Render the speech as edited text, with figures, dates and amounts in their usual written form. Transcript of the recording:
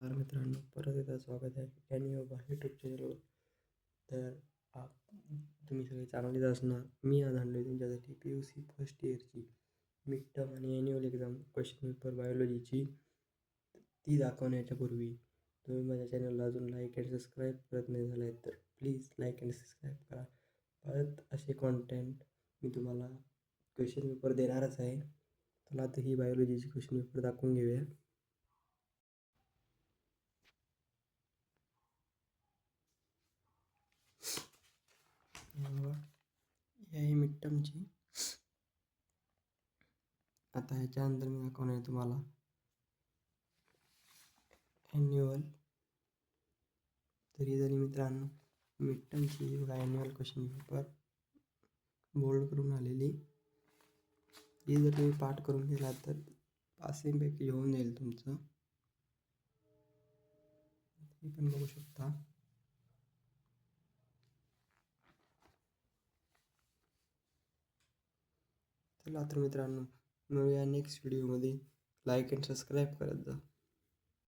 नमस्कार मित्रांनो, परत एकदा स्वागत आहे आणि योगा यूट्यूब चॅनलवर. तर तुम्ही सगळे चांगलेच असणार. मी आज आणलो तुमच्यासाठी PUC फर्स्ट इयरची मिड टर्म आणि ॲन्युअल एक्झाम क्वेश्चन पेपर बायोलॉजीची. ती दाखवण्याच्या पूर्वी तुम्ही माझ्या चॅनलला अजून लाईक अँड सबस्क्राईब करत नाही झाला आहे तर प्लीज लाईक अँड सबस्क्राईब करा. परत असे कॉन्टेंट मी तुम्हाला क्वेश्चन पेपर देणारच आहे. चला आता ही बायोलॉजीची क्वेश्चन पेपर दाखवून घेऊया. ही मिड टर्मची. आता ह्याच्यानंतर मी दाखवणार आहे तुम्हाला ॲन्युअल. तरी जरी मित्रांनो मिड टर्मची बघा ॲन्युअल क्वेश्चन पेपर बोल्ड करून आलेली. ही जर तुम्ही पाठ करून गेला तर पासिंगपैकी होऊन जाईल तुमचं. हे पण बघू शकता. चला तर मित्रांनो मिळूया नेक्स्ट व्हिडिओमध्ये. लाईक अँड सबस्क्राईब करत जा.